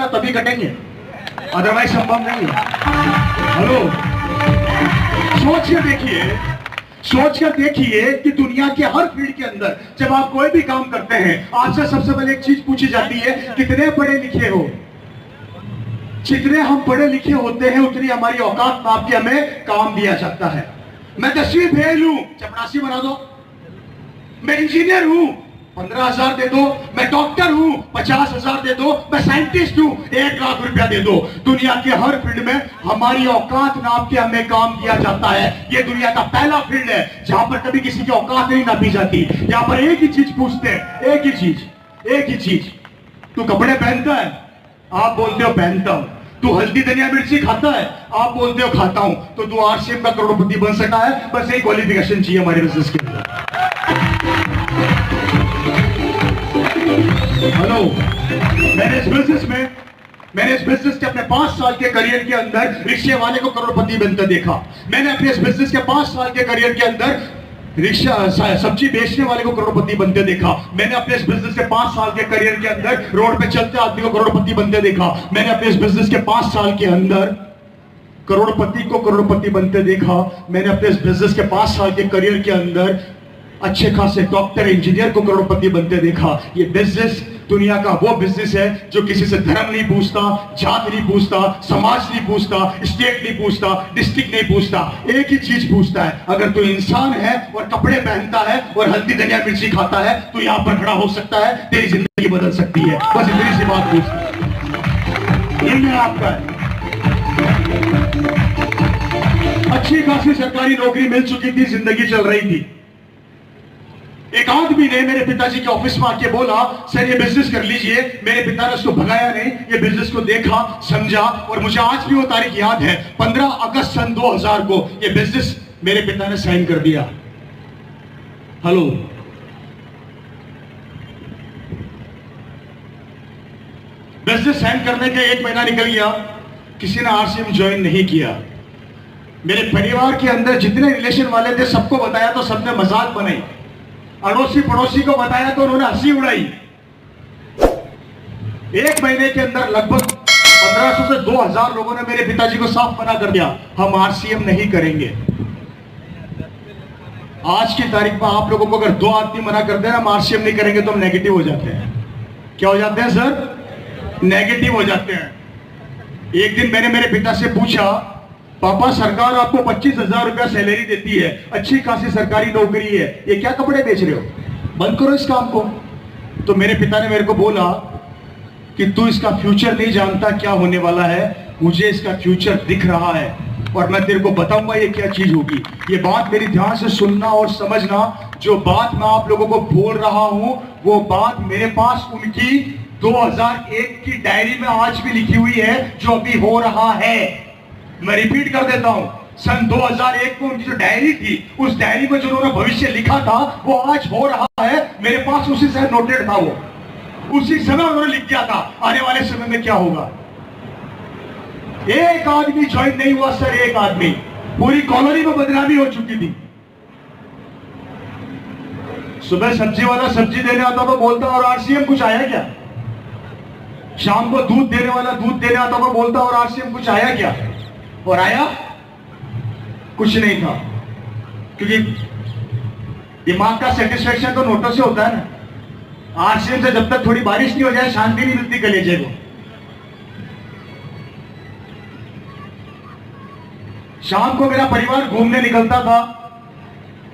ना तभी कटेंगे, अदरवाइज संभव नहीं है। हेलो, सोच कर देखिए कि दुनिया के हर फील्ड के अंदर जब आप कोई भी काम करते हैं, आपसे सबसे पहले एक चीज पूछी जाती है, कितने पढ़े लिखे हो। जितने हम पढ़े लिखे होते हैं उतनी हमारी औकात नाप के हमें काम दिया जाता है। मैं 10वीं फेल हूं, चपरासी बना दो। मैं इंजीनियर हूं, 15,000 दे दो। मैं डॉक्टर हूं, 50,000 दे दो। मैं साइंटिस्ट हूं, 1 लाख रुपया दे दो। दुनिया के हर फील्ड में हमारी औकात नाप के हमें काम दिया जाता है। ये दुनिया का पहला फील्ड है जहां पर कभी किसी की औकात नहीं नापी जाती। यहां पर एक ही चीज पूछते हैं, एक ही चीज। तू कपड़े पहनता है? आप बोलते हो पहनता हूं। तू हल्दी धनिया मिर्ची खाता है? आप बोलते हो खाता हूं। तो तू आरसीएम का करोड़पति बन सका है? बस यही क्वालिफिकेशन चाहिए हमारे बिजनेस के अंदर। हेलो, मैंने इस बिजनेस के अपने 5 साल के करियर के अंदर रिक्शे वाले को करोड़पति बनता देखा। मैंने अपने इस बिजनेस के 5 साल के करियर के अंदर सब्जी बेचने वाले को करोड़पति बनते देखा। मैंने अपने इस बिजनेस के 5 साल के करियर के अंदर रोड पे चलते आदमी को करोड़पति बनते देखा। मैंने अपने इस बिजनेस के 5 साल के अंदर करोड़पति को करोड़पति बनते देखा। मैंने अपने इस बिजनेस के 5 साल के करियर के अंदर अच्छे खासे डॉक्टर इंजीनियर को करोड़पति बनते देखा। ये बिजनेस दुनिया का वो बिजनेस है जो किसी से धर्म नहीं पूछता, जात नहीं पूछता, समाज नहीं पूछता, स्टेट नहीं पूछता, डिस्ट्रिक्ट नहीं पूछता। एक ही चीज पूछता है, अगर तू इंसान है और कपड़े पहनता है और हल्दी धनिया मिर्ची खाता है तो यहां पर खड़ा हो सकता है, तेरी जिंदगी बदल सकती है। बस इतनी सी बात पूछता है। ये आपका है। अच्छी खासी सरकारी नौकरी मिल चुकी थी, जिंदगी चल रही थी। एक आदमी ने मेरे पिताजी के ऑफिस में आके बोला, सर ये बिजनेस कर लीजिए। मेरे पिता ने उसको भगाया नहीं, ये बिजनेस को देखा, समझा और मुझे आज भी वो तारीख याद है। 15 अगस्त सन 2000 को ये बिजनेस मेरे पिता ने साइन कर दिया। हेलो, बिजनेस साइन करने के 1 महीना निकल गया, किसी ने आरसीएम ज्वाइन नहीं किया। मेरे परिवार के अंदर जितने रिलेशन वाले थे सबको बताया तो सबने मजाक बनाई। अड़ोसी पड़ोसी को बताया तो उन्होंने हंसी उड़ाई। 1 महीने के अंदर लगभग 1500 से 2000 लोगों ने मेरे पिताजी को साफ मना कर दिया, हम आरसीएम नहीं करेंगे। आज की तारीख में आप लोगों को अगर 2 आदमी मना कर देना हम आरसीएम नहीं करेंगे तो हम नेगेटिव हो जाते हैं। क्या हो जाते हैं सर? नेगेटिव हो जाते हैं। एक दिन मैंने मेरे पिता से पूछा, पापा सरकार आपको 25,000 रुपया सैलरी देती है, अच्छी खासी सरकारी नौकरी है, ये क्या कपड़े बेच रहे हो? बंद करो इस काम को। तो मेरे पिता ने मेरे को बोला कि तू इसका फ्यूचर नहीं जानता क्या होने वाला है, मुझे इसका फ्यूचर दिख रहा है और मैं तेरे को बताऊंगा ये क्या चीज होगी। ये बात मेरी ध्यान से सुनना और समझना। जो बात मैं आप लोगों को बोल रहा हूं वो बात मेरे पास उनकी 2001 की डायरी में आज भी लिखी हुई है, जो अभी हो रहा है। मैं रिपीट कर देता हूं, सन 2001 को उनकी जो डायरी थी, उस डायरी में जो उन्होंने भविष्य लिखा था वो आज हो रहा है। मेरे पास उसी से नोटेड था, वो उसी समय उन्होंने लिख दिया था आने वाले समय में क्या होगा। एक आदमी ज्वाइन नहीं हुआ सर, एक आदमी, पूरी कॉलोनी में बदनामी हो चुकी थी। सुबह सब्जी वाला सब्जी देने आता तो बोलता और आरसीएम कुछ आया क्या? शाम को दूध देने वाला दूध देने आता तो बोलता और आरसीएम कुछ आया क्या? और आया कुछ नहीं था, क्योंकि दिमाग का सेटिस्फेक्शन तो नोटों से होता है ना। आरसीएम से जब तक थोड़ी बारिश नहीं हो जाए शांति नहीं मिलती कलेजे को। शाम को मेरा परिवार घूमने निकलता था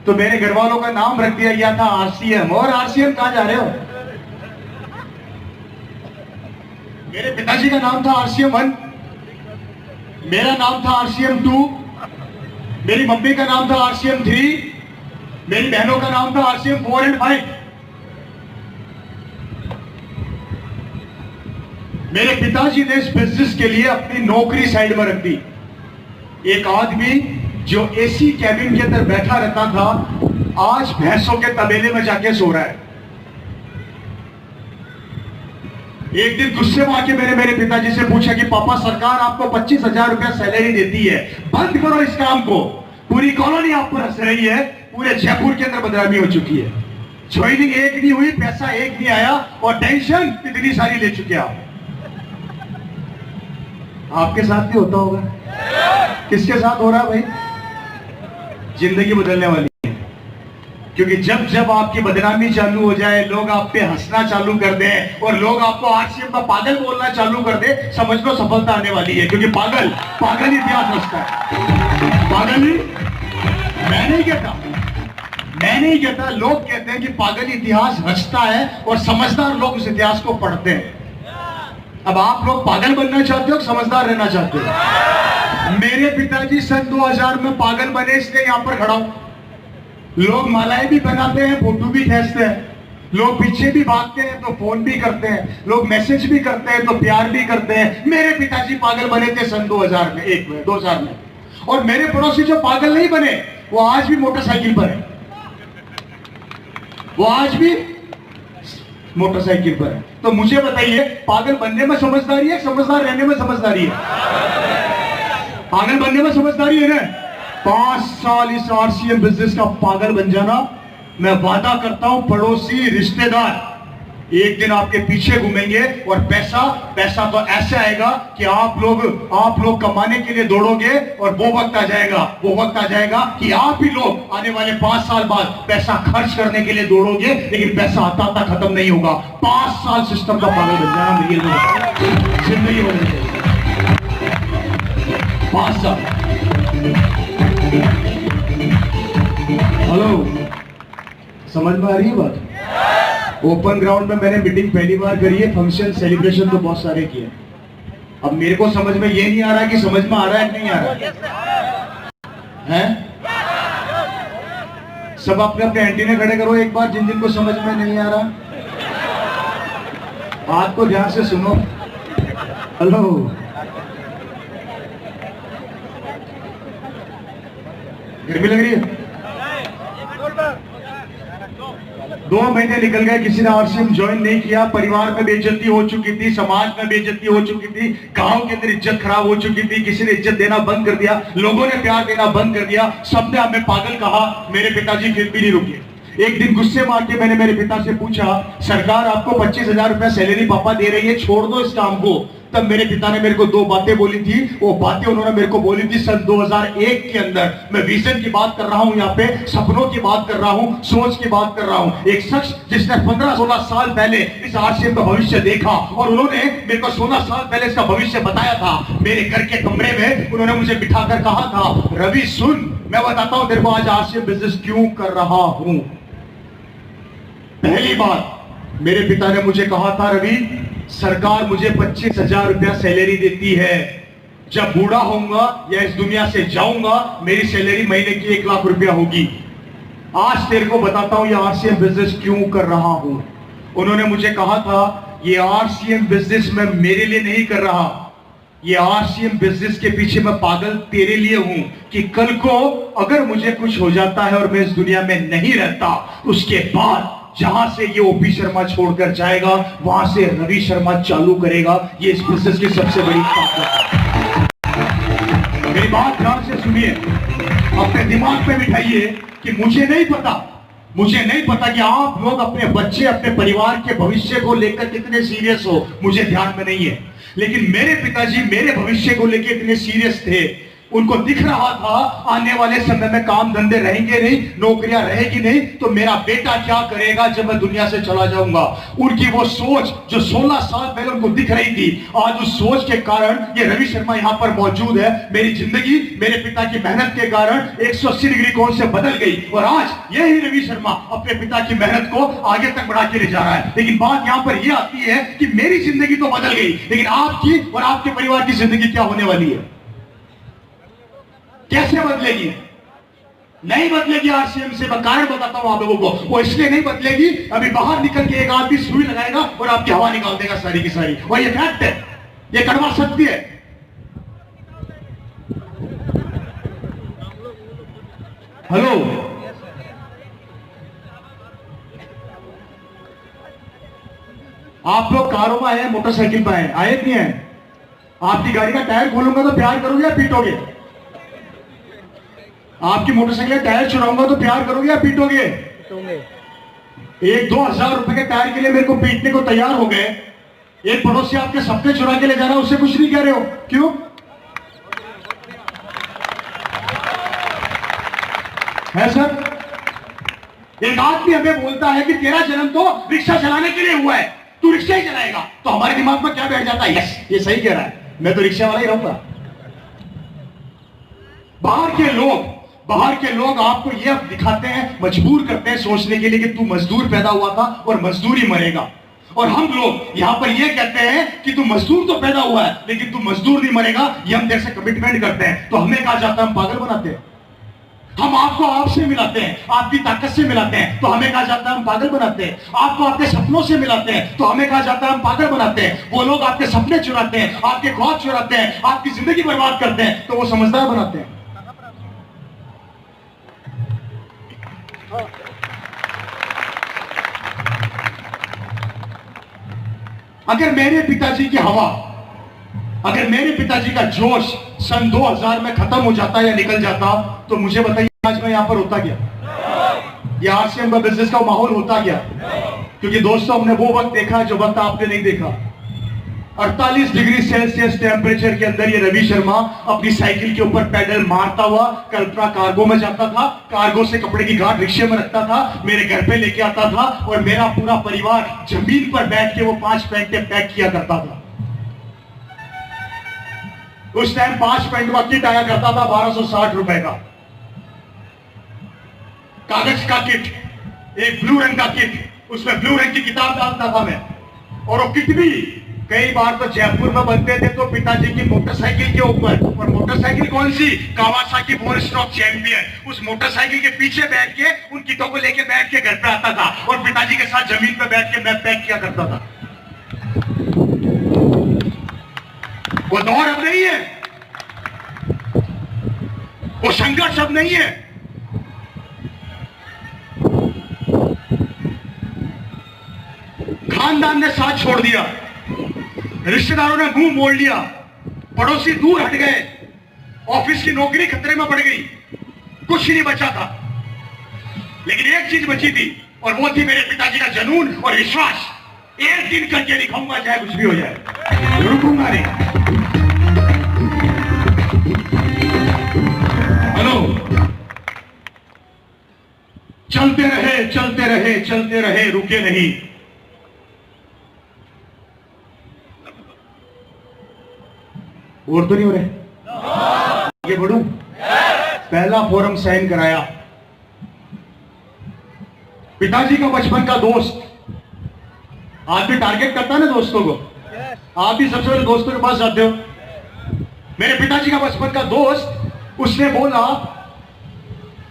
तो मेरे घर वालों का नाम रख दिया गया था आरसीएम। और आरसीएम कहां जा रहे हो? मेरे पिताजी का नाम था आरसीएम 1, मेरा नाम था आरसीएम 2, मेरी मम्मी का नाम था आरसीएम 3, मेरी बहनों का नाम था आरसीएम 4 और 5। मेरे पिताजी ने इस बिजनेस के लिए अपनी नौकरी साइड में रख दी। एक आदमी जो एसी कैबिन के अंदर बैठा रहता था आज भैंसों के तबेले में जाके सो रहा है। एक दिन गुस्से में आके मैंने मेरे पिताजी से पूछा कि पापा सरकार आपको 25,000 रुपया सैलरी देती है, बंद करो इस काम को। पूरी कॉलोनी आप पर हंस रही है, पूरे जयपुर के अंदर बदनामी हो चुकी है। ज्वाइनिंग एक नहीं हुई, पैसा एक नहीं आया और टेंशन इतनी सारी ले चुके आप। आपके साथ भी होता होगा। किसके साथ हो रहा है भाई? जिंदगी बदलने वाली है। क्योंकि जब जब आपकी बदनामी चालू हो जाए, लोग आप पे हंसना चालू कर दें और लोग आपको आरसीएम का पागल बोलना चालू कर दे, समझ लो सफलता आने वाली है। क्योंकि पागल पागल इतिहास रचता है। पागल ही मैं नहीं कहता, लोग कहते हैं कि पागल इतिहास रचता है और समझदार लोग उस इतिहास को पढ़ते हैं। अब आप लोग पागल बनना चाहते हो, समझदार रहना चाहते हो? मेरे पिताजी सन 2000 में पागल बने, इसलिए यहां पर खड़ा हूं। लोग मालाएं भी बनाते हैं, फोटो भी खींचते हैं, लोग पीछे भी भागते हैं तो फोन भी करते हैं, लोग मैसेज भी करते हैं तो प्यार भी करते हैं। मेरे पिताजी पागल बने थे सन 2000 में, 2000 में। और मेरे पड़ोसी जो पागल नहीं बने, वो आज भी मोटरसाइकिल पर है, वो आज भी मोटरसाइकिल पर है। तो मुझे बताइए, पागल बनने में समझदारी है, समझदार रहने में समझदारी है? पागल बनने में समझदारी है ना? 5 साल इस आरसीएम बिजनेस का पागल बन जाना, मैं वादा करता हूं पड़ोसी रिश्तेदार एक दिन आपके पीछे घूमेंगे। और पैसा तो ऐसे आएगा कि आप लोग कमाने के लिए दौड़ोगे और वो वक्त आ जाएगा कि आप ही लोग आने वाले 5 साल बाद पैसा खर्च करने के लिए दौड़ोगे, लेकिन पैसा आता खत्म नहीं होगा। 5 साल सिस्टम का पागल बन जाना, मेरी जिंदगी बदल जाएगी। 5 साल। हेलो, समझ में आ रही है बात? ओपन ग्राउंड में मैंने मीटिंग पहली बार करी है, फंक्शन सेलिब्रेशन तो बहुत सारे किए। अब मेरे को समझ में ये नहीं आ रहा कि समझ में आ रहा है कि नहीं आ रहा है? सब अपने अपने एंटीने खड़े करो एक बार, जिन जिन को समझ में नहीं आ रहा। बात को ध्यान से सुनो। हेलो, गर्मी लग रही है? 2 महीने निकल गए, किसी ने आरसीएम ज्वाइन नहीं किया। परिवार में बेइज्जती हो चुकी थी, समाज में बेइज्जती हो चुकी थी, गांव के अंदर इज्जत खराब हो चुकी थी, किसी ने इज्जत देना बंद कर दिया, लोगों ने प्यार देना बंद कर दिया, सबने हमें पागल कहा। मेरे पिताजी फिर भी नहीं रुके। एक दिन गुस्से में आके मैंने मेरे पिता से पूछा, सरकार आपको 25,000 रुपया सैलरी पापा दे रही है, छोड़ दो इस काम को। तब मेरे पिता ने मेरे को 2 बातें बोली थी। वो बातें उन्होंने मेरे को बोली थी सन 2001 के अंदर। मैं विजन की बात कर रहा हूं, यहाँ पे सपनों की बात कर रहा हूं, सोच की बात कर रहा हूं। एक शख्स जिसने 15-16 साल पहले इस आरसीएम का भविष्य देखा और उन्होंने मेरे को 16 साल पहले इसका भविष्य बताया था। मेरे घर के कमरे में उन्होंने मुझे बिठाकर कहा था, रवि सुन, मैं बताता हूं तेरे को आज आरसीएम बिजनेस क्यों कर रहा हूं। पहली बात, मेरे पिता ने मुझे कहा था, रवि सरकार मुझे 25,000 रुपया सैलरी देती है। जब बूढ़ा होऊंगा या इस दुनिया से जाऊंगा, मेरी सैलरी महीने की 1 लाख रुपया होगी। आज तेरे को बताता हूं ये आरसीएम बिजनेस क्यों कर रहा हूं। उन्होंने मुझे कहा था, ये आरसीएम बिजनेस मैं मेरे लिए नहीं कर रहा, ये आरसीएम बिजनेस के पीछे मैं पागल तेरे लिए हूं कि कल को अगर मुझे कुछ हो जाता है और मैं इस दुनिया में नहीं रहता, उसके बाद जहां से ये ओपी शर्मा छोड़कर जाएगा, वहां से रवि शर्मा चालू करेगा। ये इस बिजनेस की सबसे बड़ी ताकत है। मेरी बात ध्यान से सुनिए, अपने दिमाग में बिठाइए कि मुझे नहीं पता कि आप लोग अपने बच्चे, अपने परिवार के भविष्य को लेकर कितने सीरियस हो, मुझे ध्यान में नहीं है। लेकिन मेरे पिताजी मेरे भविष्य को लेकर इतने सीरियस थे। उनको दिख रहा था आने वाले समय में काम धंधे रहेंगे नहीं, नौकरियां रहेगी नहीं, तो मेरा बेटा क्या करेगा जब मैं दुनिया से चला जाऊंगा। उनकी वो सोच जो 16 साल पहले उनको दिख रही थी, आज उस सोच के कारण ये रवि शर्मा यहां पर मौजूद है। मेरी जिंदगी मेरे पिता की मेहनत के कारण 180 डिग्री कोण से बदल गई और आज यही रवि शर्मा अपने पिता की मेहनत को आगे तक बढ़ा के ले जा रहा है। लेकिन बात यहां पर यह आती है कि मेरी जिंदगी तो बदल गई, लेकिन आपकी और आपके परिवार की जिंदगी क्या होने वाली है, कैसे बदलेगी? नहीं बदलेगी। आरसीएम से मैं कारण बताता हूं आप लोगों को, वो इसलिए नहीं बदलेगी, अभी बाहर निकल के एक आदमी सुई लगाएगा और आपकी हवा निकाल देगा सारी की सारी। और ये फैक्ट है, ये कड़वा सत्य है। हेलो, आप लोग कारों में आए, मोटरसाइकिल पे आए, आए नहीं है? आपकी गाड़ी का टायर खोलूंगा तो प्यार करोगे या पीटोगे? आपकी मोटरसाइकिल का टायर चुराऊंगा तो प्यार करोगे या पीटोगे? 1-2 हजार रुपए के टायर के लिए मेरे को पीटने को तैयार हो गए, एक पड़ोसी आपके सपने चुरा के ले जा रहा है, उससे कुछ नहीं कह रहे हो, क्यों? है सर? एक आदमी हमें बोलता है कि तेरा जन्म तो रिक्शा चलाने के लिए हुआ है, तू रिक्शा ही चलाएगा, तो हमारे दिमाग में क्या बैठ जाता है? यस, ये सही कह रहा है, मैं तो रिक्शा वाला ही रहूंगा। बाहर के लोग आपको यह दिखाते हैं, मजबूर करते हैं सोचने के लिए कि तू मजदूर पैदा हुआ था और मजदूर ही मरेगा। और हम लोग यहां पर यह कहते हैं कि तू मजदूर तो पैदा हुआ है लेकिन तू मजदूर नहीं मरेगा, ये हम तेरे से कमिटमेंट करते हैं। तो हमें कहा जाता है हम पागल बनाते हैं। हम आपको आपसे मिलाते हैं, आपकी ताकत से मिलाते हैं, तो हमें कहा जाता है हम पागल बनाते हैं। आपको आपके सपनों से मिलाते हैं, तो हमें कहा जाता है हम पागल बनाते हैं। वो लोग आपके सपने चुराते हैं, आपके ख्वाब चुराते हैं, आपकी जिंदगी बर्बाद करते हैं, तो वो समझदार बनाते हैं। अगर मेरे पिताजी की हवा, अगर मेरे पिताजी का जोश सन 2000 में खत्म हो जाता या निकल जाता, तो मुझे बताइए आज मैं यहां पर होता क्या? या आरसीएम का बिजनेस का माहौल होता क्या? क्योंकि दोस्तों हमने वो वक्त देखा जो वक्त आपने नहीं देखा। 48 डिग्री सेल्सियस टेम्परेचर के अंदर ये रवि शर्मा अपनी साइकिल के ऊपर पैडल मारता हुआ कल्पना कार्गो में जाता था, कार्गो से कपड़े की गांठ रिक्शे में रखता था, मेरे घर पे लेके आता था और मेरा पूरा परिवार जमीन पर बैठ के वो 5 पैंटें पैक किया करता था। उस टाइम 5 पैंट का किट आया करता था 1260 रुपए का, कागज का किट, एक ब्लू रंग का किट, उसमें ब्लू रंग की किताब डालता था मैं। और वो किट भी कई बार तो जयपुर में बनते थे तो पिताजी की मोटरसाइकिल के ऊपर, और मोटरसाइकिल कौन सी? Kawasaki four stroke champion. उस मोटरसाइकिल के पीछे बैठ के उन किटों को लेके बैठ के घर पे आता था और पिताजी के साथ जमीन पे बैठ के मैं पैक किया करता था। वो दौर अब नहीं है, वो संघर्ष अब नहीं है। खानदान ने साथ छोड़ दिया, रिश्तेदारों ने मुंह मोड़ लिया, पड़ोसी दूर हट गए, ऑफिस की नौकरी खतरे में पड़ गई, कुछ नहीं बचा था। लेकिन एक चीज बची थी और वो थी मेरे पिताजी का जुनून और विश्वास। एक दिन करके दिखाऊंगा चाहे कुछ भी हो जाए, रुकूंगा नहीं। हेलो, चलते रहे चलते रहे चलते रहे, रुके नहीं। और तो नहीं हो रहे, आगे बढ़ू। पहला फोरम साइन कराया, पिताजी का बचपन का दोस्त। आप भी टारगेट करता है ना दोस्तों को, आप भी सबसे पहले दोस्तों के पास जाते हो। मेरे पिताजी का बचपन का दोस्त, उसने बोला,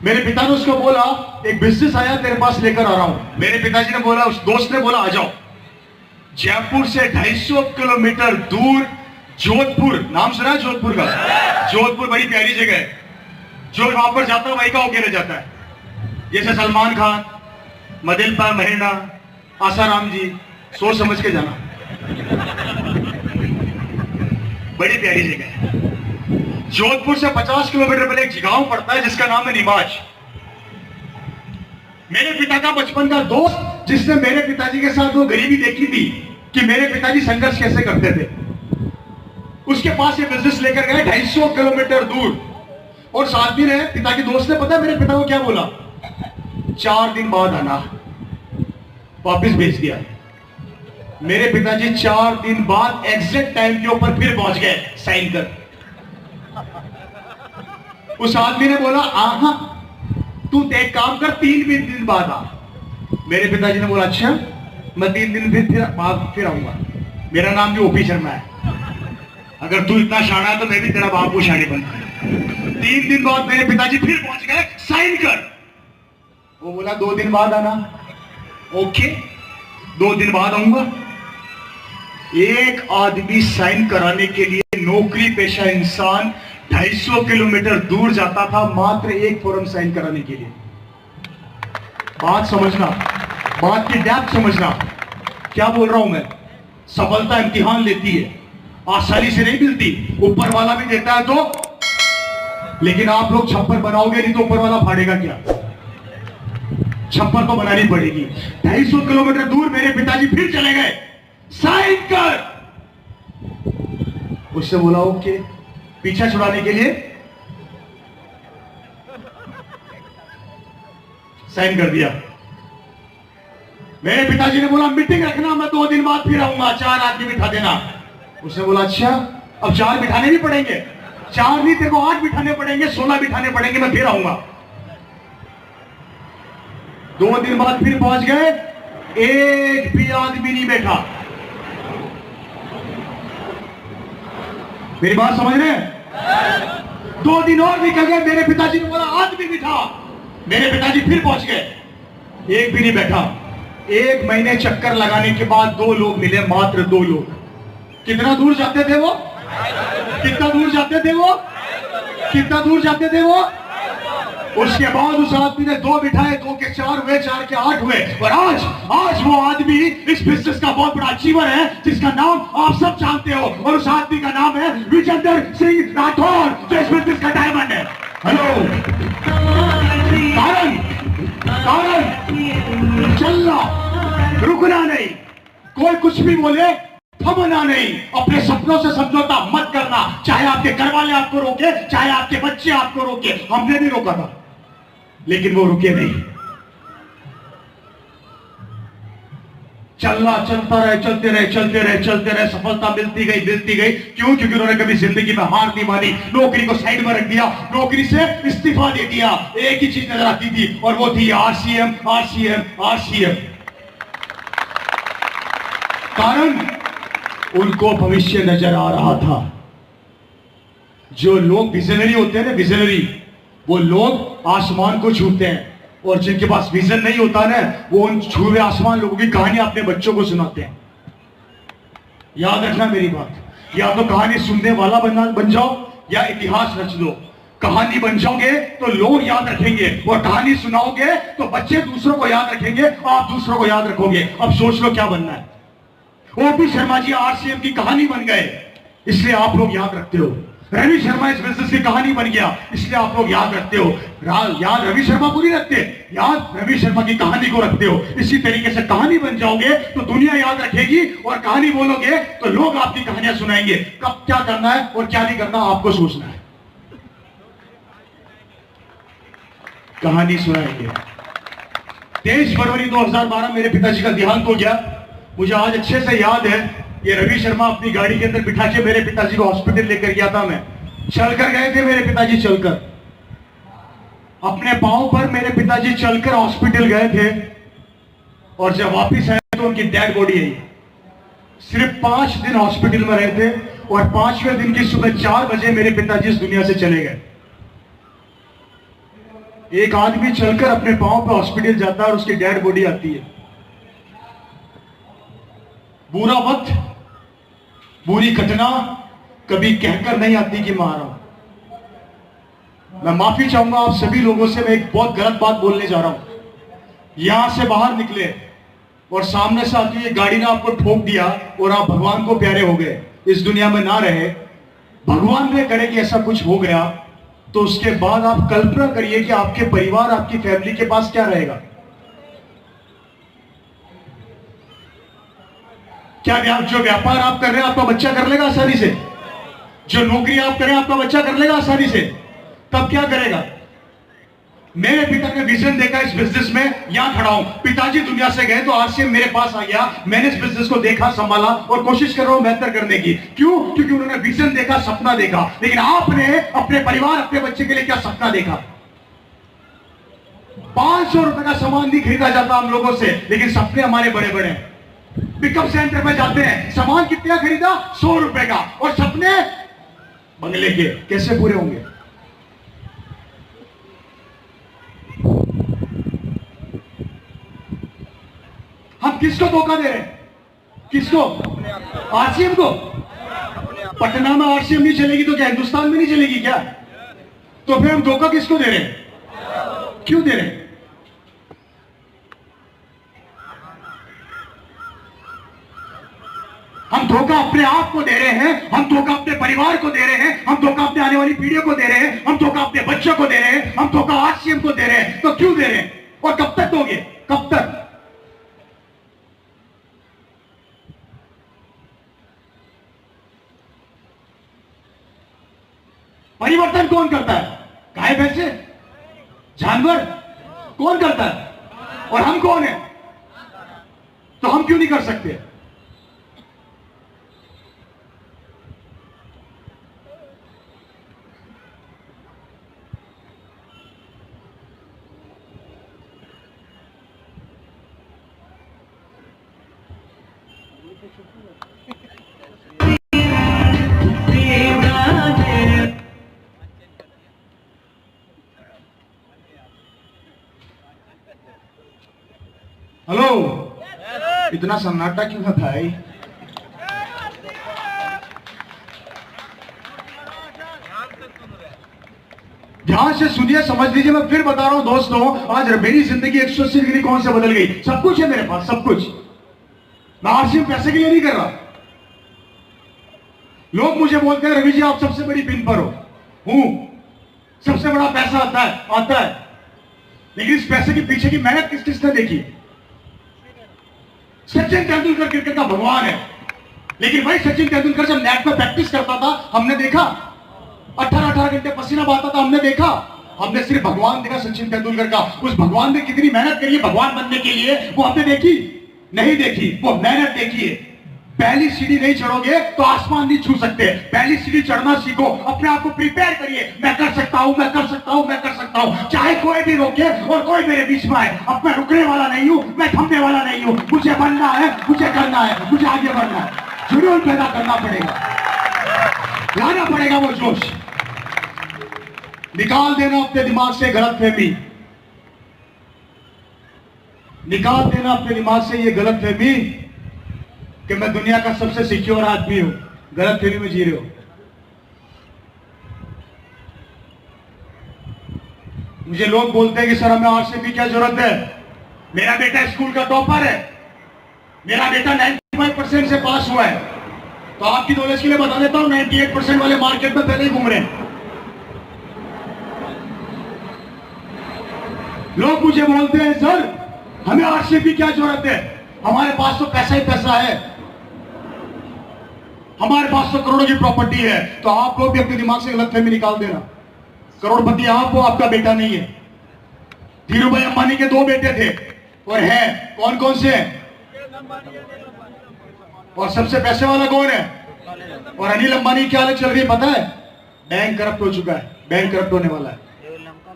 मेरे पिता ने उसको बोला एक बिजनेस आया तेरे पास लेकर आ रहा हूं। मेरे पिताजी ने बोला, उस दोस्त ने बोला आ जाओ। जयपुर से 250 किलोमीटर दूर जोधपुर, नाम सुना है जोधपुर का? जोधपुर बड़ी प्यारी जगह है, जो वहां पर जाता है वही का होके रह जाता है। जैसे सलमान खान, मदिलपा महीना, आसाराम जी, सोच समझ के जाना, बड़ी प्यारी जगह है। जोधपुर से 50 किलोमीटर पहले एक गांव पड़ता है जिसका नाम है नीमाज। मेरे पिता का बचपन का दोस्त, जिसने मेरे पिताजी के साथ वो गरीबी देखी थी कि मेरे पिताजी संघर्ष कैसे करते थे, उसके पास ये बिजनेस लेकर गए 250 किलोमीटर दूर। और साथ ही रहे पिता के दोस्त ने, पता है मेरे पिता को क्या बोला? 4 दिन बाद आना, वापिस भेज दिया। मेरे पिताजी 4 दिन बाद एग्जैक्ट टाइम के ऊपर फिर पहुंच गए साइन कर। उस आदमी ने बोला आहा तू एक काम कर, 3 दिन बाद आ। मेरे पिताजी ने बोला अच्छा, मैं 3 दिन फिर आऊंगा। मेरा नाम भी ओपी शर्मा है, अगर तू इतना शाना है तो मैं भी तेरा बाप को शानी बनता। 3 दिन बाद मेरे पिताजी फिर पहुंच गए, साइन कर। वो बोला 2 दिन बाद आना। ओके, 2 दिन बाद आऊंगा। एक आदमी साइन कराने के लिए नौकरी पेशा इंसान 250 किलोमीटर दूर जाता था मात्र एक फॉर्म साइन कराने के लिए। बात समझना, बात की डेप्थ समझना। क्या बोल रहा हूं मैं? सफलता इम्तिहान लेती है, आसानी से नहीं मिलती। ऊपर वाला भी देता है तो, लेकिन आप लोग छप्पर बनाओगे नहीं तो ऊपर वाला फाड़ेगा क्या? छप्पर तो बनानी पड़ेगी। 250 किलोमीटर दूर मेरे पिताजी फिर चले गए साइन कर। उससे बोला ओके, पीछा छुड़ाने के लिए साइन कर दिया। मेरे पिताजी ने बोला मीटिंग रखना, मैं 2 दिन बाद फिर आऊंगा, 4 आदमी बिठा देना। उसने बोला अच्छा, अब 4 बिठाने भी पड़ेंगे? 4 नहीं, तेरे को 8 बिठाने पड़ेंगे, 16 बिठाने पड़ेंगे, मैं फिर आऊंगा। 2 दिन बाद फिर पहुंच गए, एक भी आदमी नहीं बैठा। मेरी बात समझ रहे हैं? 2 दिन और निकल गए, मेरे पिताजी ने बोला आदमी बिठा। मेरे पिताजी फिर पहुंच गए, एक भी नहीं बैठा। 1 महीने चक्कर लगाने के बाद 2 लोग मिले, मात्र 2 लोग। कितना दूर जाते थे वो? कितना दूर जाते थे वो? कितना दूर जाते थे वो? उसके बाद उस आदमी ने 2 बिठाए, 2 के 4 हुए, 4 के 8 हुए। और आज वो आदमी इस बिजनेस का बहुत बड़ा अचीवर है, जिसका नाम आप सब जानते हो। और उस आदमी का नाम है विजेंद्र सिंह राठौर, जो इस बिजनेस का डायमंड है। हेलो, कारण चलना, रुकना नहीं। कोई कुछ भी बोले थमना नहीं। अपने सपनों से समझौता मत करना, चाहे आपके घर वाले आपको रोके, चाहे आपके बच्चे आपको रोके। हमने भी रोका था, लेकिन वो रुके नहीं। चलना, चलता रहे, चलते रहे, चलते रहे, चलते रहे। सफलता मिलती गई, मिलती गई। क्यों? क्योंकि उन्होंने कभी जिंदगी में हार नहीं मानी। नौकरी को साइड में रख दिया, नौकरी से इस्तीफा दे दिया। एक ही चीज नजर आती थी, और वो थी आरसीएम, आरसीएम, आरसीएम। कारण उनको भविष्य नजर आ रहा था। जो लोग विजनरी होते हैं ना, विजनरी, वो लोग आसमान को छूते हैं। और जिनके पास विजन नहीं होता ना, वो उन छुए आसमान लोगों की कहानी अपने बच्चों को सुनाते हैं। याद रखना मेरी बात। या तो कहानी सुनने वाला बन जाओ, या इतिहास रच दो। कहानी बन जाओगे तो लोग याद रखेंगे, और कहानी सुनाओगे तो बच्चे दूसरों को याद रखेंगे, आप दूसरों को याद रखोगे। अब सोच लो क्या बनना है। ओपी शर्मा जी आरसीएम की कहानी बन गए, इसलिए आप लोग याद रखते हो। रवि शर्मा इस बिजनेस की कहानी बन गया, इसलिए आप लोग याद रखते हो। याद रवि शर्मा को नहीं रखते, याद रवि शर्मा की कहानी को रखते हो। इसी तरीके से कहानी बन जाओगे तो दुनिया याद रखेगी, और कहानी बोलोगे तो लोग आपकी कहानियां सुनाएंगे। कब क्या करना है और क्या नहीं करना, आपको सोचना है। कहानी सुनाएंगे। 23 फरवरी 2012 मेरे पिताजी का देहांत हो गया। मुझे आज अच्छे से याद है, ये रवि शर्मा अपनी गाड़ी के अंदर बिठा के मेरे पिताजी को हॉस्पिटल लेकर गया था। मैं चलकर गए थे, मेरे पिताजी चलकर, अपने पांव पर मेरे पिताजी चलकर हॉस्पिटल गए थे। और जब वापस आए तो उनकी डेड बॉडी आई। सिर्फ 5 दिन हॉस्पिटल में रहे थे, और 5वें दिन की सुबह 4 बजे मेरे पिताजी इस दुनिया से चले गए। एक आदमी चलकर अपने पांव पर हॉस्पिटल जाता है और उसकी डेड बॉडी आती है। बुरा वक्त, बुरी घटना कभी कहकर नहीं आती कि मारा हूं। मैं माफी चाहूंगा आप सभी लोगों से, मैं एक बहुत गलत बात बोलने जा रहा हूं। यहां से बाहर निकले और सामने से आती ये गाड़ी ने आपको ठोक दिया, और आप भगवान को प्यारे हो गए, इस दुनिया में ना रहे, भगवान ने करे कि ऐसा कुछ हो गया, तो उसके बाद आप कल्पना करिए कि आपके परिवार, आपकी फैमिली के पास क्या रहेगा। क्या जो व्यापार आप कर रहे हैं आपका बच्चा कर लेगा आसानी से? जो नौकरी आप करें आपका बच्चा कर लेगा आसानी से? तब क्या करेगा? मेरे पिता ने विजन देखा इस बिजनेस में, यहां खड़ा हूं। पिताजी दुनिया से गए तो आरसीएम मेरे पास आ गया। मैंने इस बिजनेस को देखा, संभाला, और कोशिश कर रहा हूं बेहतर करने की। क्यों? क्योंकि उन्होंने विजन देखा, सपना देखा। लेकिन आपने अपने परिवार, अपने बच्चे के लिए क्या सपना देखा? 500 रुपए का सामान नहीं खरीदा जाता हम लोगों से, लेकिन सपने हमारे बड़े बड़े हैं। पिकअप सेंटर में जाते हैं, सामान कितना खरीदा? 100 रुपए का, और सपने बंगले के। कैसे पूरे होंगे? हम किसको धोखा दे रहे हैं? किसको? आरसीएम को। पटना में आरसीएम नहीं चलेगी तो क्या हिंदुस्तान में नहीं चलेगी क्या? तो फिर हम धोखा किसको दे रहे हैं? क्यों दे रहे हैं? हम धोखा अपने आप को दे रहे हैं, हम धोखा अपने परिवार को दे रहे हैं, हम धोखा अपने आने वाली पीढ़ियों को दे रहे हैं, हम धोखा अपने बच्चों को दे रहे हैं, हम धोखा आरसीएम को दे रहे हैं। तो क्यों दे रहे हैं और कब तक दोगे? कब तक? परिवर्तन कौन करता है? गाय भैंसे, जानवर कौन करता है? और हम कौन है? तो हम क्यों नहीं कर सकते? हेलो, इतना सन्नाटा क्यों है भाई? ध्यान से सुनिए, समझ लीजिए। मैं फिर बता रहा हूं दोस्तों, आज मेरी जिंदगी 180 डिग्री कौन से बदल गई। सब कुछ है मेरे पास, सब कुछ। मैं आरसीएम पैसे के लिए नहीं कर रहा। लोग मुझे बोलते हैं रवि जी आप सबसे बड़ी पिन पर हो। हूं, सबसे बड़ा पैसा आता है, लेकिन इस पैसे के पीछे की मेहनत किस किसने देखी? सचिन तेंदुलकर क्रिकेट का भगवान है, लेकिन भाई सचिन तेंदुलकर जब नेट पर प्रैक्टिस करता था हमने देखा, 18-18 घंटे पसीना बहाता था हमने देखा। हमने सिर्फ भगवान देखा सचिन तेंदुलकर का। उस भगवान ने कितनी मेहनत करी है भगवान बनने के लिए, वो हमने देखी नहीं देखी? वो मेहनत देखी है। पहली सीढ़ी नहीं चढ़ोगे तो आसमान नहीं छू सकते। पहली सीढ़ी चढ़ना सीखो, अपने आप को प्रिपेयर करिए। मैं कर सकता हूं, मैं कर सकता हूं, मैं कर सकता हूं, चाहे कोई भी रोके और कोई मेरे बीच में आए। अब मैं रुकने वाला नहीं हूं, मैं थमने वाला नहीं हूं। मुझे बनना है, मुझे करना है, मुझे आगे बढ़ना है। जुनून पैदा करना पड़ेगा, लाना पड़ेगा वो जोश। निकाल देना अपने दिमाग से गलतफहमी, निकाल देना अपने दिमाग से ये गलतफहमी कि मैं दुनिया का सबसे सिक्योर आदमी हूं। गलतफहमी में जी रहे हो। मुझे लोग बोलते हैं कि सर हमें आरसीएम की क्या जरूरत है? मेरा बेटा स्कूल का टॉपर है, मेरा बेटा 95% से पास हुआ है। तो आपकी नॉलेज के लिए बता देता हूं, 98% वाले मार्केट में पहले ही घूम रहे हैं। लोग मुझे बोलते हैं सर हमें आरसीएम की क्या जरूरत है? हमारे पास तो पैसा ही पैसा है, हमारे पास तो करोड़ों की प्रॉपर्टी है। तो आप लोग भी अपने दिमाग से गलतफहमी निकाल देना। करोड़पति आप हो, आपका बेटा नहीं है। धीरू भाई अंबानी के 2 बेटे थे और हैं, कौन कौन से हैं? और सबसे पैसे वाला कौन है? और अनिल अंबानी क्या हालत चल रही है पता है? बैंक करप्ट हो चुका है, बैंक करप्ट होने वाला है,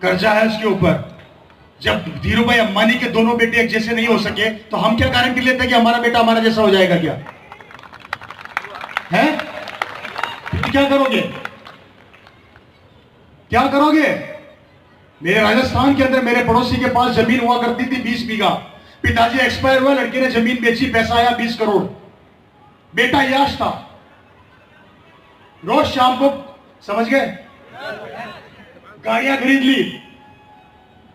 कर्जा है उसके ऊपर। जब धीरू भाई अंबानी के दोनों बेटे एक जैसे नहीं हो सके तो हम क्या गारंटी लेते हैं कि हमारा बेटा हमारा जैसा हो जाएगा? क्या है? क्या करोगे, क्या करोगे? मेरे राजस्थान के अंदर मेरे पड़ोसी के पास जमीन हुआ करती थी 20 बीघा। पिताजी एक्सपायर हुआ, लड़के ने जमीन बेची, पैसा आया 20 करोड़। बेटा याश था, रोज शाम को, समझ गए, गाड़ियां खरीद ली।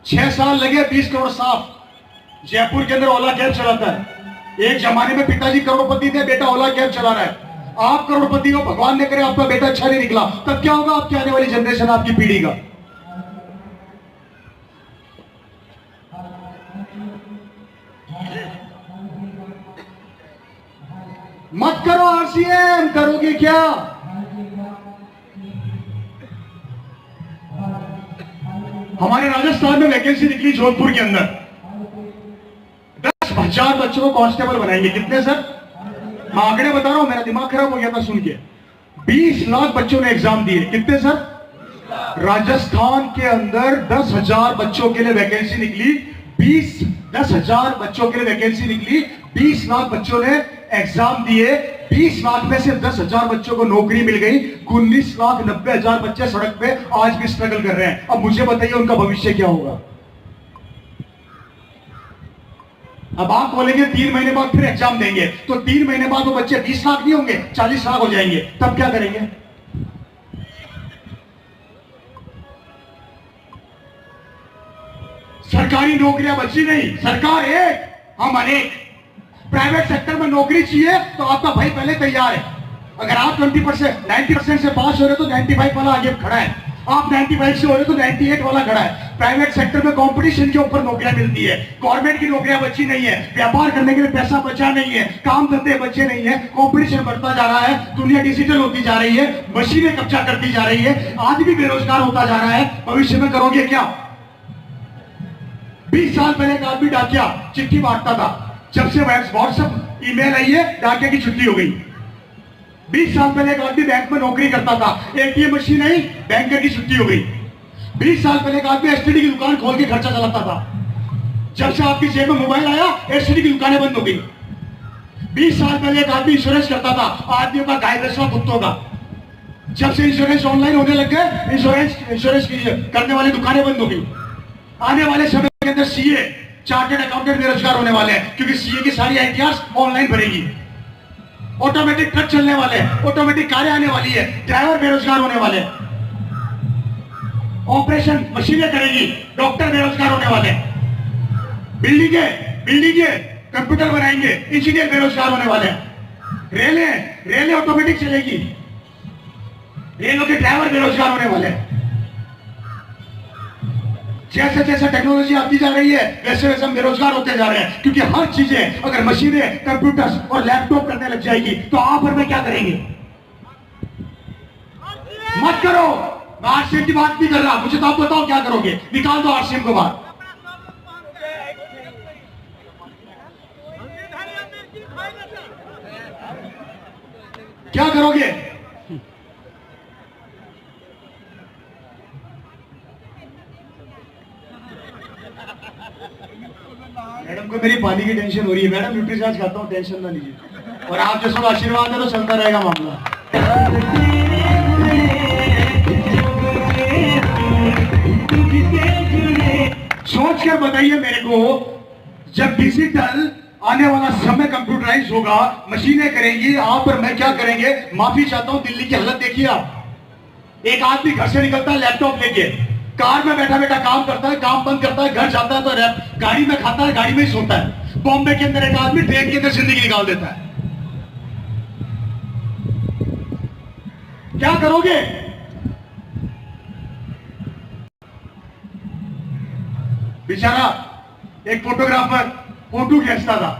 6 साल लगे, 20 करोड़ साफ। जयपुर के अंदर ओला कैब चलाता है। एक जमाने में पिताजी करोड़पति थे, बेटा ओला कैब चला रहा है। आप करोड़पति हो, भगवान ने करे आपका बेटा अच्छा नहीं निकला, तब क्या होगा आपकी आने वाली जनरेशन, आपकी पीढ़ी का? मत करो आरसीएम, करोगे क्या? हमारे राजस्थान में वैकेंसी निकली जोधपुर के अंदर, 10,000 बच्चों को कांस्टेबल बनाएंगे। कितने सर? मैं आंकड़े बता रहा हूं, मेरा दिमाग खराब हो गया था सुन के। 20 लाख बच्चों ने एग्जाम दिए। कितने सर? राजस्थान के अंदर 10,000 बच्चों के लिए वैकेंसी निकली। 10,000 बच्चों के लिए वैकेंसी निकली, 20 लाख बच्चों ने एग्जाम दिए। 20 लाख में से 10,000 बच्चों को नौकरी मिल गई। 19,90,000 बच्चे सड़क पे आज भी स्ट्रगल कर रहे हैं। अब मुझे बताइए उनका भविष्य क्या होगा? अब आप बोलेंगे 3 महीने बाद फिर एग्जाम देंगे, तो 3 महीने बाद वो बच्चे 20 लाख नहीं होंगे, 40 लाख हो जाएंगे। तब क्या करेंगे? सरकारी नौकरियां बची नहीं, सरकार एक, हम अनेक। प्राइवेट सेक्टर में नौकरी चाहिए तो आपका भाई पहले तैयार है। अगर आप 20%, 90% से पास हो रहे तो 95 वाला आगे खड़ा है। आप 95 से हो रहे तो 98 वाला खड़ा है। प्राइवेट सेक्टर में कंपटीशन के ऊपर नौकरियां मिलती है, गवर्नमेंट की नौकरियां बची नहीं है, व्यापार करने के लिए पैसा बचा नहीं है, काम धंधे बचे नहीं है, कंपटीशन बढ़ता जा रहा है, दुनिया डिजिटल होती जा रही है, मशीनें कब्जा करती जा रही है, आदमी बेरोजगार होता जा रहा है। भविष्य में करोगे क्या? 20 साल पहले एक आदमी डाकिया चिट्ठी बांटता था, जब से व्हाट्सएप ईमेल आई है डाकिया की छुट्टी हो गई। 20 साल पहले एक आदमी बैंक में नौकरी करता था, एटीएम मशीन आई, बैंकर की छुट्टी हो गई। 20 साल पहले एक आदमी एसटीडी की दुकान खोल के खर्चा चलाता था, जब से आपकी जेब में मोबाइल आया एसटीडी की दुकानें बंद हो गई। 20 साल पहले एक आदमी इंश्योरेंस करता था, आदमियों का गाय भैंसों कुत्तों का, जब से इंश्योरेंस ऑनलाइन होने लग गए इंश्योरेंस करने वाली दुकानें बंद हो गई। आने वाले समय के अंदर सीए चार्टर्ड अकाउंटेंट बेरोजगार होने वाले हैं, क्योंकि सीए की सारी आईटीआर ऑनलाइन भरेगी। ऑटोमेटिक ट्रक चलने वाले हैं, ऑटोमेटिक कारें आने वाली है, ड्राइवर बेरोजगार होने वाले हैं, ऑपरेशन मशीनें करेगी, डॉक्टर बेरोजगार होने वाले हैं, बिल्डिंगे कंप्यूटर बनाएंगे, इंजीनियर बेरोजगार होने वाले हैं, रेलें ऑटोमेटिक चलेगी, रेलों के ड्राइवर बेरोजगार होने वाले हैं। जैसे जैसे टेक्नोलॉजी आती जा रही है वैसे वैसे हम बेरोजगार होते जा रहे हैं, क्योंकि हर चीजें अगर मशीनें कंप्यूटर्स और लैपटॉप करने लग जाएगी तो आप और मैं क्या करेंगे? मत करो, मैं आरसीएम की बात नहीं कर रहा, मुझे तो आप बताओ क्या करोगे? निकाल दो आरसीएम को बाहर। क्या करोगे? मैडम को मेरी पानी की टेंशन हो रही है। मैडम न्यूट्रीचार्ज खाता हूँ, टेंशन ना लीजिए, और आप जैसा आशीर्वाद है तो चलता रहेगा मामला। सोच कर बताइए मेरे को, जब डिजिटल आने वाला समय कंप्यूटराइज होगा, मशीनें करेंगी, आप और मैं क्या करेंगे? माफी चाहता हूं, दिल्ली की हालत देखिए आप। एक आदमी घर से निकलता है लैपटॉप लेके, कार में बैठा बैठा काम करता है, काम बंद करता है, घर जाता है तो गाड़ी में खाता है, गाड़ी में ही सोता है। बॉम्बे के अंदर एक आदमी ट्रेन के अंदर जिंदगी निकाल देता है। क्या करोगे? बेचारा एक फोटोग्राफर फोटो खींचता था,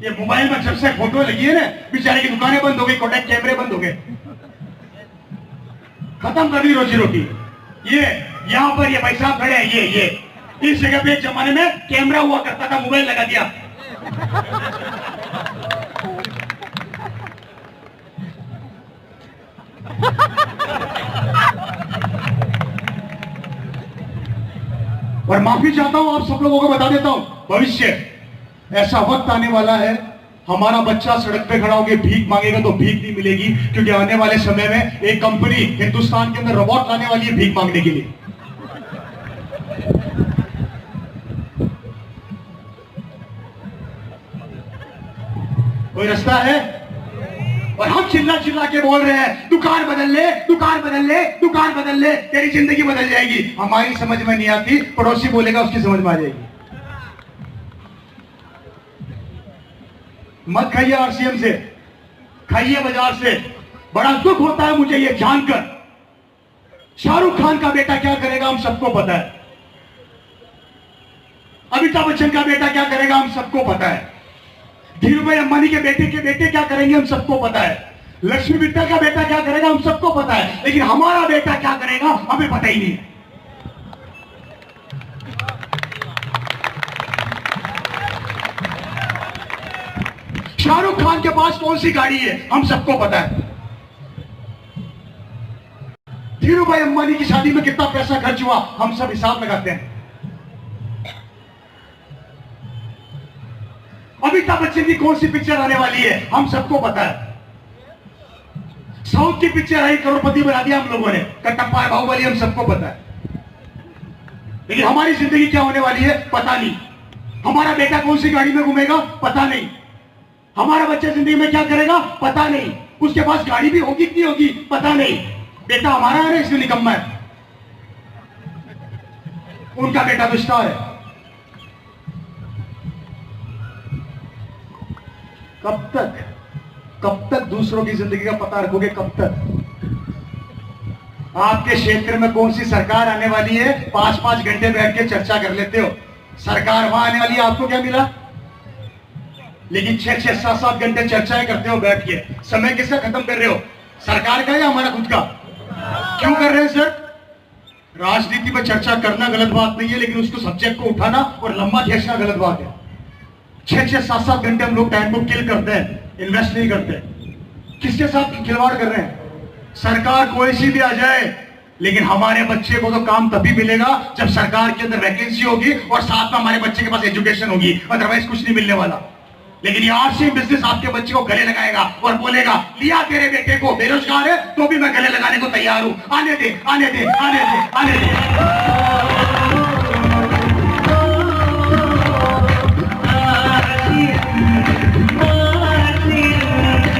ये मोबाइल में जब से फोटो लगी है ना, बेचारे की दुकानें बंद हो गई, कोडेक कैमरे बंद हो गए, खत्म कर दी रोजी रोटी। ये यहां पर ये भाई साहब खड़े हैं, ये इस जगह पे एक जमाने में कैमरा हुआ करता था, मोबाइल लगा दिया। और माफी चाहता हूं, आप सब लोगों को बता देता हूं, भविष्य ऐसा वक्त आने वाला है, हमारा बच्चा सड़क पे खड़ा होकर भीख मांगेगा तो भीख नहीं मिलेगी, क्योंकि आने वाले समय में एक कंपनी हिंदुस्तान के अंदर रोबोट लाने वाली है भीख मांगने के लिए। कोई रास्ता है? और हम चिल्ला चिल्ला के बोल रहे हैं दुकान बदल ले, दुकान बदल ले, दुकान बदल ले, तेरी जिंदगी बदल जाएगी। हमारी समझ में नहीं आती, पड़ोसी बोलेगा उसकी समझ में आ जाएगी। मत खाइए आरसीएम से, खाइए बाजार से। बड़ा दुख होता है मुझे ये जानकर, शाहरुख खान का बेटा क्या करेगा हम सबको पता है, अमिताभ बच्चन का बेटा क्या करेगा हम सबको पता है, धीरूभाई अंबानी के बेटे क्या करेंगे हम सबको पता है, लक्ष्मी मित्तल का बेटा क्या करेगा हम सबको पता है, लेकिन हमारा बेटा क्या करेगा हमें पता ही नहीं। शाहरुख खान के पास कौन सी गाड़ी है हम सबको पता है, धीरूभाई अंबानी की शादी में कितना पैसा खर्च हुआ हम सब हिसाब लगाते हैं, अमिताभ बच्चन की कौन सी पिक्चर आने वाली है हम सबको पता है, साउथ की पिक्चर आई करोड़पति बना दिया हम लोगों ने, कटप्पा बाहुबली हम सबको पता है, लेकिन हमारी जिंदगी क्या होने वाली है पता नहीं, हमारा बेटा कौन सी गाड़ी में घूमेगा पता नहीं, हमारा बच्चा जिंदगी में क्या करेगा पता नहीं, उसके पास गाड़ी भी होगी कि नहीं होगी पता नहीं, बेटा हमारा है ना इसलिए निकम्मा है, उनका बेटा तो स्टार है। कब तक दूसरों की जिंदगी का पता रखोगे? कब तक? आपके क्षेत्र में कौन सी सरकार आने वाली है? 5-5 घंटे बैठ के चर्चा कर लेते हो। सरकार वहां आने वाली है, आपको क्या मिला? लेकिन 6-6, 7-7 घंटे चर्चाएं करते हो बैठ के। समय किसका खत्म कर रहे हो? सरकार का या हमारा खुद का? क्यों कर रहे हैं सर? राजनीति पर चर्चा करना गलत बात नहीं है, लेकिन उसको सब्जेक्ट को उठाना और लंबा खींचना गलत बात है। 6-6, 7-7 घंटे हम लोग टाइम को किल करते हैं, इन्वेस्ट नहीं करते। किसके साथ खिलवाड़ कर रहे हैं? सरकार कोई सी भी आ जाए, लेकिन हमारे बच्चे को तो काम तभी मिलेगा जब सरकार के अंदर वैकेंसी होगी और साथ में हमारे बच्चे के पास एजुकेशन होगी, अदरवाइज कुछ नहीं मिलने वाला। लेकिन ये आरसी बिजनेस आपके बच्चे को गले लगाएगा और बोलेगा, लिया तेरे बेटे को, बेरोजगार है तो भी मैं गले लगाने को तैयार हूं, आने दे, आने दे, आने दे, आने दे।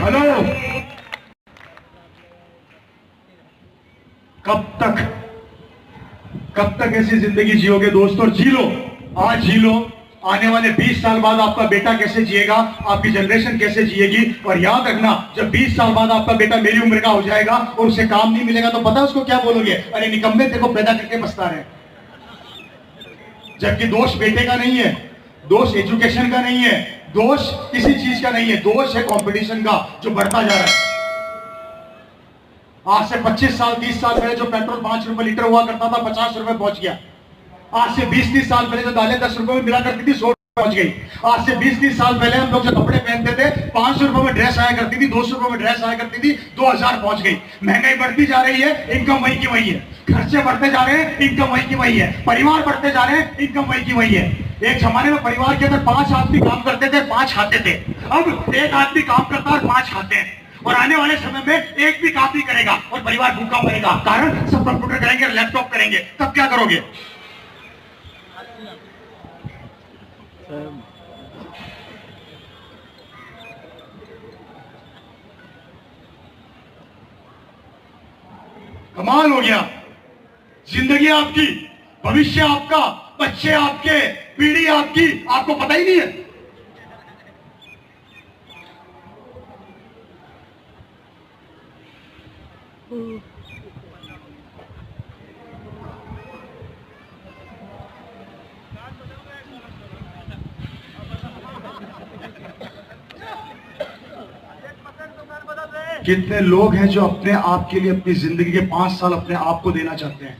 हेलो, कब तक ऐसी जिंदगी जियोगे दोस्तों? जी लो, आज जी लो। आने वाले 20 साल बाद आपका बेटा कैसे जिएगा, आपकी जनरेशन कैसे जिएगी। और याद रखना, जब 20 साल बाद आपका बेटा मेरी उम्र का हो जाएगा और उसे काम नहीं मिलेगा तो पता है उसको क्या बोलोगे? अरे निकम्मे, तेरे को पैदा करके पछता रहे। जबकि दोष बेटे का नहीं है, दोष एजुकेशन का नहीं है, दोष किसी चीज का नहीं है, दोष है कंपटीशन का जो बढ़ता जा रहा है। आज से 25 साल 30 साल पहले जो पेट्रोल 5 रुपए लीटर हुआ करता था, 50 रुपए पहुंच गया। आज से 20-30 साल पहले जो दालें 10 रुपए में मिला करती थी, 100 रुपए पहुंच गई। आज से 20-30 साल पहले हम लोग जो कपड़े पहनते थे, 500 रुपए में ड्रेस आया करती थी, 200 रुपए में ड्रेस आया करती थी, 2000 पहुंच गई। महंगाई बढ़ती जा रही है, इनकम वही की वही है। खर्चे बढ़ते जा रहे हैं, इनकम वही की वही है। परिवार बढ़ते जा रहे हैं, इनकम वही की वही है। एक जमाने में परिवार के अंदर 5 आदमी काम करते थे, 5 खाते थे। अब 1 आदमी काम करता है और 5 खाते हैं। और आने वाले समय में एक भी काम नहीं करेगा और परिवार भूखा मरेगा। कारण सब कंप्यूटर करेंगे, लैपटॉप करेंगे। तब क्या करोगे? कमाल हो गया। जिंदगी आपकी, भविष्य आपका, बच्चे आपके, पीढ़ी आपकी, आपको पता ही नहीं है। कितने लोग हैं जो अपने आप के लिए अपनी जिंदगी के 5 साल अपने आप को देना चाहते हैं।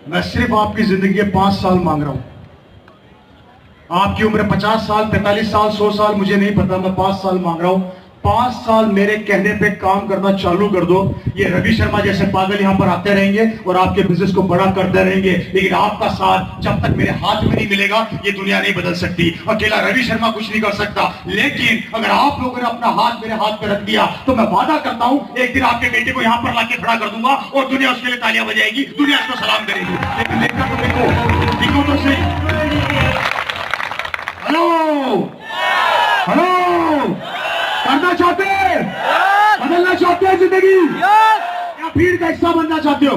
मैं सिर्फ आपकी जिंदगी के 5 साल मांग रहा हूं। आपकी उम्र 50 साल, 45 साल, 100 साल, मुझे नहीं पता। मैं 5 साल मांग रहा हूं। 5 साल मेरे कहने पे काम करना चालू कर दो। ये रवि शर्मा जैसे पागल यहां पर आते रहेंगे और आपके बिजनेस को बड़ा करते रहेंगे, लेकिन आपका साथ जब तक मेरे हाथ में नहीं मिलेगा, ये दुनिया नहीं बदल सकती। अकेला रवि शर्मा कुछ नहीं कर सकता, लेकिन अगर आप लोगों ने अपना हाथ मेरे हाथ पे रख दिया तो मैं वादा करता हूं, एक दिन आपके बेटे को यहां पर लाके खड़ा कर दूंगा और दुनिया उसके लिए तालियां बजाएगी, दुनिया उसको सलाम करेगी। लेकिन देखा तो देखो तो सही। हेलो हेलो, करना चाहते हैं, बदलना चाहते हैं जिंदगी, या भीड़ का हिस्सा बनना चाहते हो?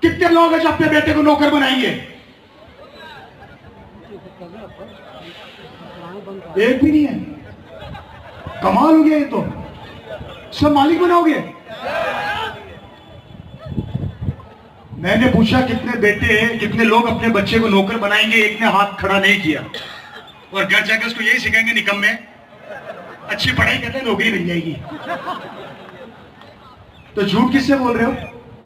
कितने लोग हैं जो अपने बेटे को नौकर बनाएंगे? एक भी नहीं है। कमाल हो गया ये तो। सब मालिक बनाओगे? मैंने पूछा कितने बेटे, कितने लोग अपने बच्चे को नौकर बनाएंगे? एक ने हाथ खड़ा नहीं किया। और घर जाकर उसको यही सिखाएंगे, निकम्मे, अच्छी पढ़ाई करते नौकरी मिल जाएगी। तो झूठ किससे बोल रहे हो?